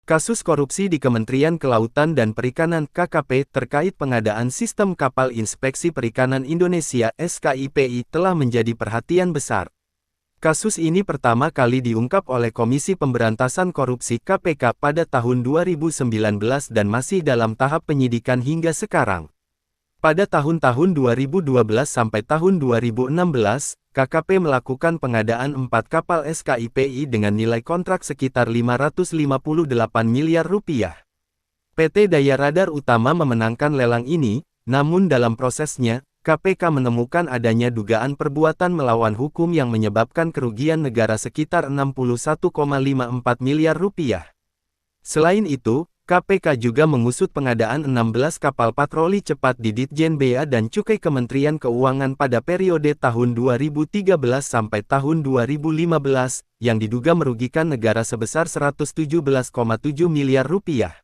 Kasus korupsi di Kementerian Kelautan dan Perikanan (KKP) terkait pengadaan Sistem Kapal Inspeksi Perikanan Indonesia (SKIPI) telah menjadi perhatian besar. Kasus ini pertama kali diungkap oleh Komisi Pemberantasan Korupsi (KPK) pada tahun 2019 dan masih dalam tahap penyidikan hingga sekarang. Pada tahun-tahun 2012 sampai tahun 2016, KKP melakukan pengadaan 4 kapal SKIPI dengan nilai kontrak sekitar 558 miliar rupiah. PT Daya Radar Utama memenangkan lelang ini, namun dalam prosesnya, KPK menemukan adanya dugaan perbuatan melawan hukum yang menyebabkan kerugian negara sekitar 61,54 miliar rupiah. Selain itu, KPK juga mengusut pengadaan 16 kapal patroli cepat di Ditjen Bea dan Cukai Kementerian Keuangan pada periode tahun 2013 sampai tahun 2015, yang diduga merugikan negara sebesar 117,7 miliar rupiah.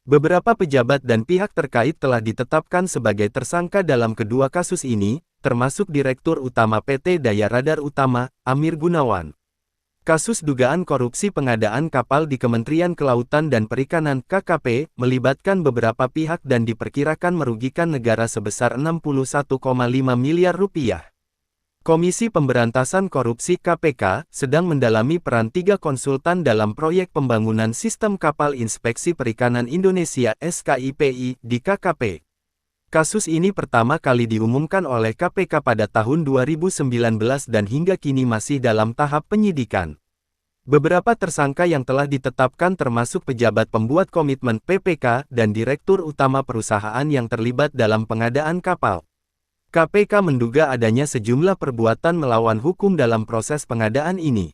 Beberapa pejabat dan pihak terkait telah ditetapkan sebagai tersangka dalam kedua kasus ini, termasuk Direktur Utama PT Daya Radar Utama, Amir Gunawan. Kasus dugaan korupsi pengadaan kapal di Kementerian Kelautan dan Perikanan (KKP) melibatkan beberapa pihak dan diperkirakan merugikan negara sebesar 61,5 miliar rupiah. Komisi Pemberantasan Korupsi (KPK) sedang mendalami peran 3 konsultan dalam proyek pembangunan Sistem Kapal Inspeksi Perikanan Indonesia (SKIPI) di KKP. Kasus ini pertama kali diumumkan oleh KPK pada tahun 2019 dan hingga kini masih dalam tahap penyidikan. Beberapa tersangka yang telah ditetapkan termasuk pejabat pembuat komitmen PPK dan Direktur Utama perusahaan yang terlibat dalam pengadaan kapal. KPK menduga adanya sejumlah perbuatan melawan hukum dalam proses pengadaan ini.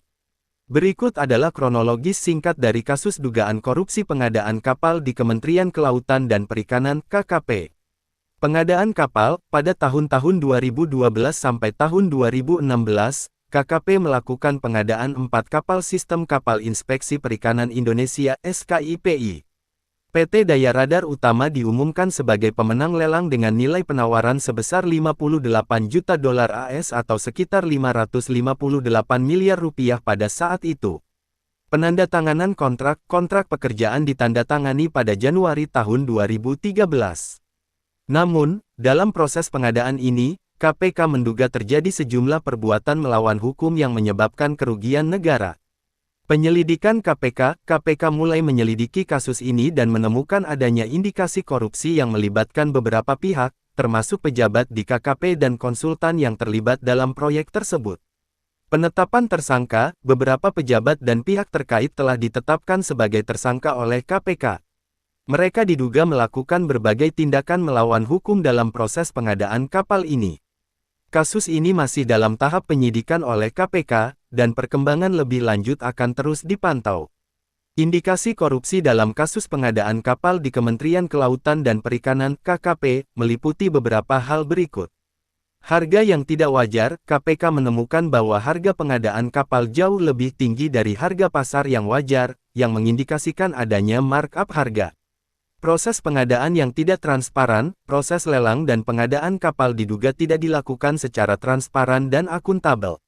Berikut adalah kronologis singkat dari kasus dugaan korupsi pengadaan kapal di Kementerian Kelautan dan Perikanan (KKP). Pengadaan kapal, pada tahun-tahun 2012 sampai tahun 2016, KKP melakukan pengadaan 4 kapal Sistem Kapal Inspeksi Perikanan Indonesia (SKIPI). PT Daya Radar Utama diumumkan sebagai pemenang lelang dengan nilai penawaran sebesar 58 juta dolar AS atau sekitar 558 miliar rupiah pada saat itu. Penandatanganan kontrak pekerjaan ditandatangani pada Januari tahun 2013. Namun, dalam proses pengadaan ini, KPK menduga terjadi sejumlah perbuatan melawan hukum yang menyebabkan kerugian negara. Penyelidikan KPK mulai menyelidiki kasus ini dan menemukan adanya indikasi korupsi yang melibatkan beberapa pihak, termasuk pejabat di KKP dan konsultan yang terlibat dalam proyek tersebut. Penetapan tersangka, beberapa pejabat dan pihak terkait telah ditetapkan sebagai tersangka oleh KPK. Mereka diduga melakukan berbagai tindakan melawan hukum dalam proses pengadaan kapal ini. Kasus ini masih dalam tahap penyidikan oleh KPK, dan perkembangan lebih lanjut akan terus dipantau. Indikasi korupsi dalam kasus pengadaan kapal di Kementerian Kelautan dan Perikanan (KKP) meliputi beberapa hal berikut. Harga yang tidak wajar, KPK menemukan bahwa harga pengadaan kapal jauh lebih tinggi dari harga pasar yang wajar, yang mengindikasikan adanya markup harga. Proses pengadaan yang tidak transparan, proses lelang dan pengadaan kapal diduga tidak dilakukan secara transparan dan akuntabel.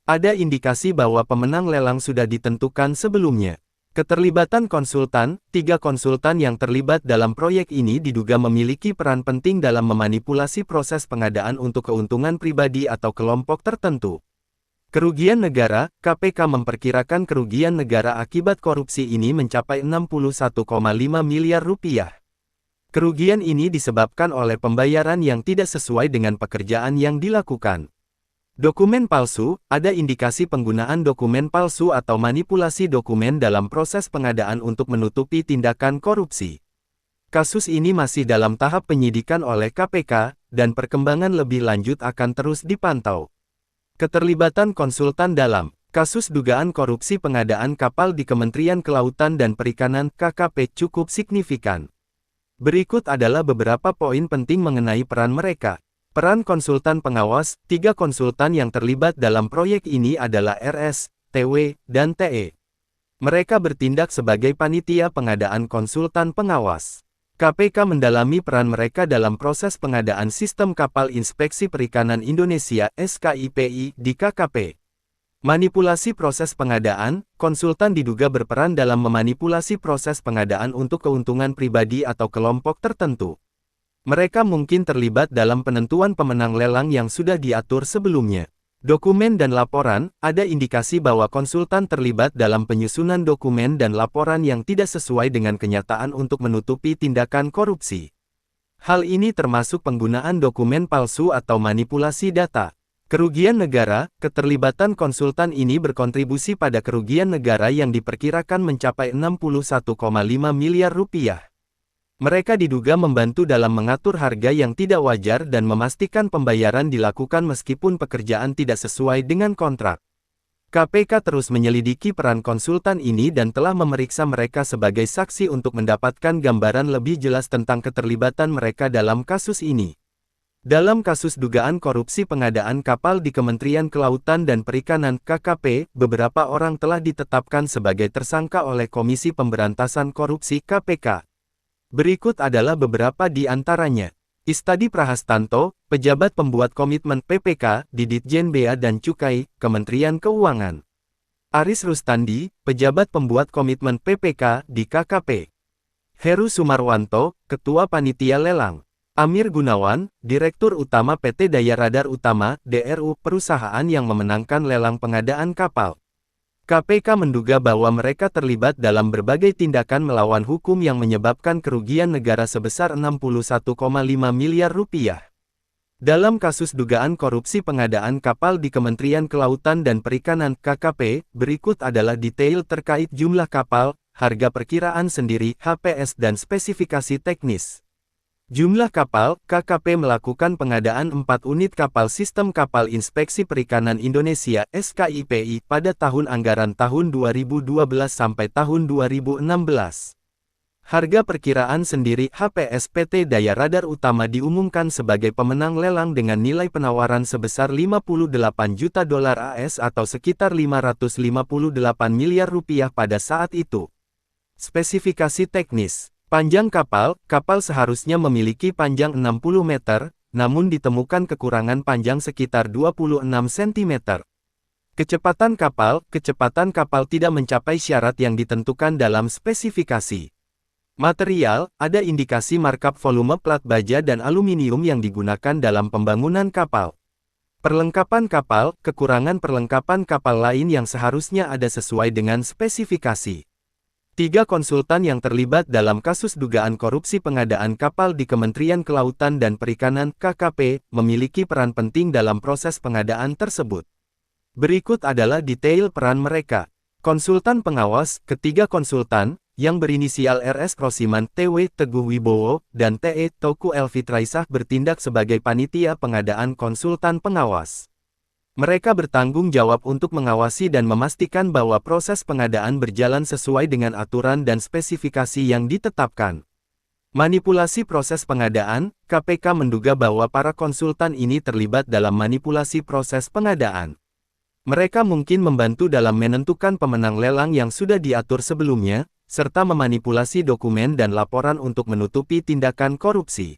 Ada indikasi bahwa pemenang lelang sudah ditentukan sebelumnya. Keterlibatan konsultan, 3 konsultan yang terlibat dalam proyek ini diduga memiliki peran penting dalam memanipulasi proses pengadaan untuk keuntungan pribadi atau kelompok tertentu. Kerugian negara, KPK memperkirakan kerugian negara akibat korupsi ini mencapai 61,5 miliar rupiah. Kerugian ini disebabkan oleh pembayaran yang tidak sesuai dengan pekerjaan yang dilakukan. Dokumen palsu, ada indikasi penggunaan dokumen palsu atau manipulasi dokumen dalam proses pengadaan untuk menutupi tindakan korupsi. Kasus ini masih dalam tahap penyidikan oleh KPK, dan perkembangan lebih lanjut akan terus dipantau. Keterlibatan konsultan dalam kasus dugaan korupsi pengadaan kapal di Kementerian Kelautan dan Perikanan (KKP) cukup signifikan. Berikut adalah beberapa poin penting mengenai peran mereka. Peran konsultan pengawas, 3 konsultan yang terlibat dalam proyek ini adalah RS, TW, dan TE. Mereka bertindak sebagai panitia pengadaan konsultan pengawas. KPK mendalami peran mereka dalam proses pengadaan Sistem Kapal Inspeksi Perikanan Indonesia (SKIPI) di KKP. Manipulasi proses pengadaan, konsultan diduga berperan dalam memanipulasi proses pengadaan untuk keuntungan pribadi atau kelompok tertentu. Mereka mungkin terlibat dalam penentuan pemenang lelang yang sudah diatur sebelumnya. Dokumen dan laporan, ada indikasi bahwa konsultan terlibat dalam penyusunan dokumen dan laporan yang tidak sesuai dengan kenyataan untuk menutupi tindakan korupsi. Hal ini termasuk penggunaan dokumen palsu atau manipulasi data. Kerugian negara, keterlibatan konsultan ini berkontribusi pada kerugian negara yang diperkirakan mencapai 61,5 miliar rupiah. Mereka diduga membantu dalam mengatur harga yang tidak wajar dan memastikan pembayaran dilakukan meskipun pekerjaan tidak sesuai dengan kontrak. KPK terus menyelidiki peran konsultan ini dan telah memeriksa mereka sebagai saksi untuk mendapatkan gambaran lebih jelas tentang keterlibatan mereka dalam kasus ini. Dalam kasus dugaan korupsi pengadaan kapal di Kementerian Kelautan dan Perikanan (KKP), beberapa orang telah ditetapkan sebagai tersangka oleh Komisi Pemberantasan Korupsi (KPK). Berikut adalah beberapa di antaranya. Istadi Prahastanto, pejabat pembuat komitmen PPK di Ditjen Bea dan Cukai, Kementerian Keuangan. Aris Rustandi, pejabat pembuat komitmen PPK di KKP. Heru Sumarwanto, Ketua Panitia Lelang. Amir Gunawan, Direktur Utama PT Daya Radar Utama (DRU), perusahaan yang memenangkan lelang pengadaan kapal. KPK menduga bahwa mereka terlibat dalam berbagai tindakan melawan hukum yang menyebabkan kerugian negara sebesar 61,5 miliar rupiah. Dalam kasus dugaan korupsi pengadaan kapal di Kementerian Kelautan dan Perikanan (KKP), berikut adalah detail terkait jumlah kapal, harga perkiraan sendiri (HPS) dan spesifikasi teknis. Jumlah kapal, KKP melakukan pengadaan 4 unit kapal Sistem Kapal Inspeksi Perikanan Indonesia (SKIPI) pada tahun anggaran tahun 2012 sampai tahun 2016. Harga perkiraan sendiri HPS PT Daya Radar Utama diumumkan sebagai pemenang lelang dengan nilai penawaran sebesar 58 juta dolar AS atau sekitar 558 miliar rupiah pada saat itu. Spesifikasi teknis. Panjang kapal, kapal seharusnya memiliki panjang 60 meter, namun ditemukan kekurangan panjang sekitar 26 cm. Kecepatan kapal tidak mencapai syarat yang ditentukan dalam spesifikasi. Material, ada indikasi markup volume plat baja dan aluminium yang digunakan dalam pembangunan kapal. Perlengkapan kapal, kekurangan perlengkapan kapal lain yang seharusnya ada sesuai dengan spesifikasi. 3 konsultan yang terlibat dalam kasus dugaan korupsi pengadaan kapal di Kementerian Kelautan dan Perikanan (KKP) memiliki peran penting dalam proses pengadaan tersebut. Berikut adalah detail peran mereka. Konsultan pengawas, ketiga konsultan, yang berinisial RS Rosiman, TW Teguh Wibowo, dan TE Toku Elfitraisah bertindak sebagai panitia pengadaan konsultan pengawas. Mereka bertanggung jawab untuk mengawasi dan memastikan bahwa proses pengadaan berjalan sesuai dengan aturan dan spesifikasi yang ditetapkan. Manipulasi proses pengadaan, KPK menduga bahwa para konsultan ini terlibat dalam manipulasi proses pengadaan. Mereka mungkin membantu dalam menentukan pemenang lelang yang sudah diatur sebelumnya, serta memanipulasi dokumen dan laporan untuk menutupi tindakan korupsi.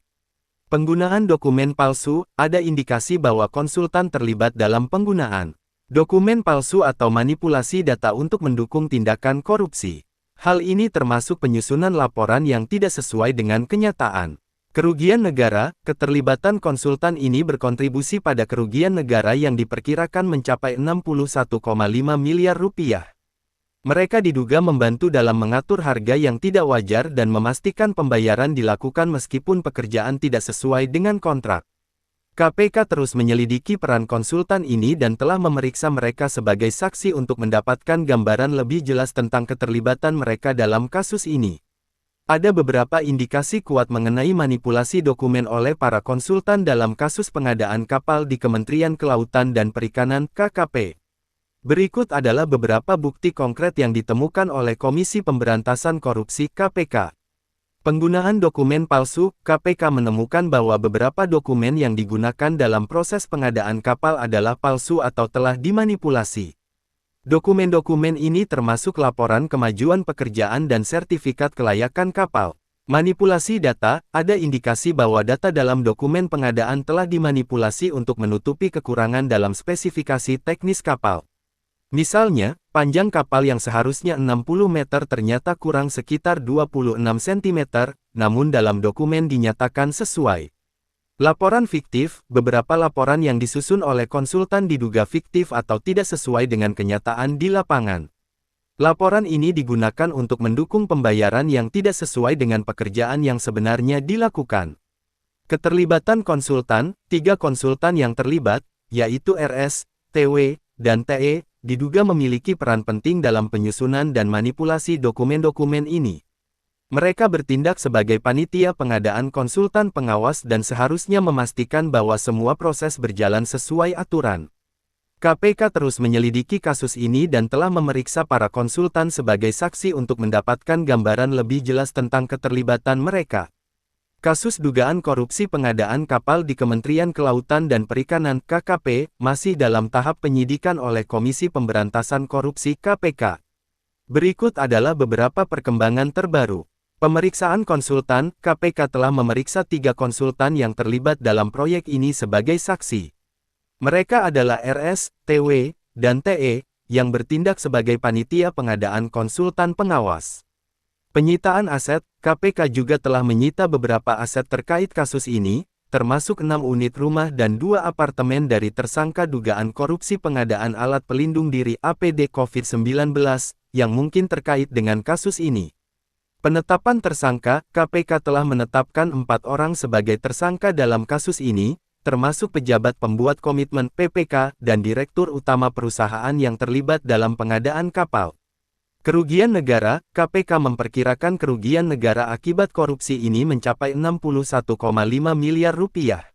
Penggunaan dokumen palsu, ada indikasi bahwa konsultan terlibat dalam penggunaan dokumen palsu atau manipulasi data untuk mendukung tindakan korupsi. Hal ini termasuk penyusunan laporan yang tidak sesuai dengan kenyataan. Kerugian negara, keterlibatan konsultan ini berkontribusi pada kerugian negara yang diperkirakan mencapai 61,5 miliar rupiah. Mereka diduga membantu dalam mengatur harga yang tidak wajar dan memastikan pembayaran dilakukan meskipun pekerjaan tidak sesuai dengan kontrak. KPK terus menyelidiki peran konsultan ini dan telah memeriksa mereka sebagai saksi untuk mendapatkan gambaran lebih jelas tentang keterlibatan mereka dalam kasus ini. Ada beberapa indikasi kuat mengenai manipulasi dokumen oleh para konsultan dalam kasus pengadaan kapal di Kementerian Kelautan dan Perikanan (KKP). Berikut adalah beberapa bukti konkret yang ditemukan oleh Komisi Pemberantasan Korupsi (KPK). Penggunaan dokumen palsu, KPK menemukan bahwa beberapa dokumen yang digunakan dalam proses pengadaan kapal adalah palsu atau telah dimanipulasi. Dokumen-dokumen ini termasuk laporan kemajuan pekerjaan dan sertifikat kelayakan kapal. Manipulasi data, ada indikasi bahwa data dalam dokumen pengadaan telah dimanipulasi untuk menutupi kekurangan dalam spesifikasi teknis kapal. Misalnya, panjang kapal yang seharusnya 60 meter ternyata kurang sekitar 26 cm, namun dalam dokumen dinyatakan sesuai. Laporan fiktif, beberapa laporan yang disusun oleh konsultan diduga fiktif atau tidak sesuai dengan kenyataan di lapangan. Laporan ini digunakan untuk mendukung pembayaran yang tidak sesuai dengan pekerjaan yang sebenarnya dilakukan. Keterlibatan konsultan, 3 konsultan yang terlibat, yaitu RS, TW, dan TE, diduga memiliki peran penting dalam penyusunan dan manipulasi dokumen-dokumen ini. Mereka bertindak sebagai panitia pengadaan konsultan pengawas dan seharusnya memastikan bahwa semua proses berjalan sesuai aturan. KPK terus menyelidiki kasus ini dan telah memeriksa para konsultan sebagai saksi untuk mendapatkan gambaran lebih jelas tentang keterlibatan mereka. Kasus dugaan korupsi pengadaan kapal di Kementerian Kelautan dan Perikanan (KKP) masih dalam tahap penyidikan oleh Komisi Pemberantasan Korupsi (KPK). Berikut adalah beberapa perkembangan terbaru. Pemeriksaan konsultan, KPK telah memeriksa 3 konsultan yang terlibat dalam proyek ini sebagai saksi. Mereka adalah RS, TW, dan TE, yang bertindak sebagai panitia pengadaan konsultan pengawas. Penyitaan aset, KPK juga telah menyita beberapa aset terkait kasus ini, termasuk 6 unit rumah dan 2 apartemen dari tersangka dugaan korupsi pengadaan alat pelindung diri APD COVID-19, yang mungkin terkait dengan kasus ini. Penetapan tersangka, KPK telah menetapkan 4 orang sebagai tersangka dalam kasus ini, termasuk pejabat pembuat komitmen PPK dan direktur utama perusahaan yang terlibat dalam pengadaan kapal. Kerugian negara, KPK memperkirakan kerugian negara akibat korupsi ini mencapai 61,5 miliar rupiah.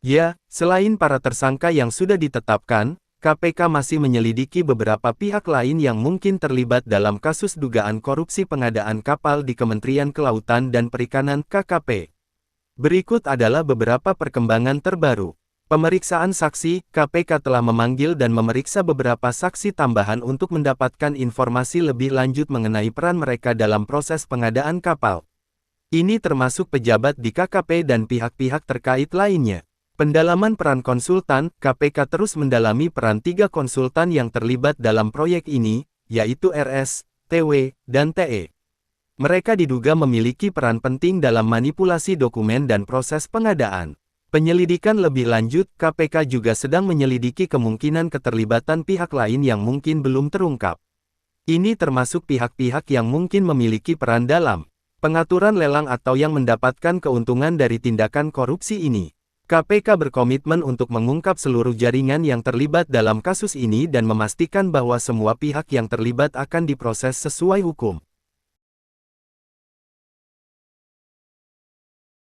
Ya, selain para tersangka yang sudah ditetapkan, KPK masih menyelidiki beberapa pihak lain yang mungkin terlibat dalam kasus dugaan korupsi pengadaan kapal di Kementerian Kelautan dan Perikanan (KKP). Berikut adalah beberapa perkembangan terbaru. Pemeriksaan saksi, KPK telah memanggil dan memeriksa beberapa saksi tambahan untuk mendapatkan informasi lebih lanjut mengenai peran mereka dalam proses pengadaan kapal. Ini termasuk pejabat di KKP dan pihak-pihak terkait lainnya. Pendalaman peran konsultan, KPK terus mendalami peran 3 konsultan yang terlibat dalam proyek ini, yaitu RS, TW, dan TE. Mereka diduga memiliki peran penting dalam manipulasi dokumen dan proses pengadaan. Penyelidikan lebih lanjut, KPK juga sedang menyelidiki kemungkinan keterlibatan pihak lain yang mungkin belum terungkap. Ini termasuk pihak-pihak yang mungkin memiliki peran dalam pengaturan lelang atau yang mendapatkan keuntungan dari tindakan korupsi ini. KPK berkomitmen untuk mengungkap seluruh jaringan yang terlibat dalam kasus ini dan memastikan bahwa semua pihak yang terlibat akan diproses sesuai hukum.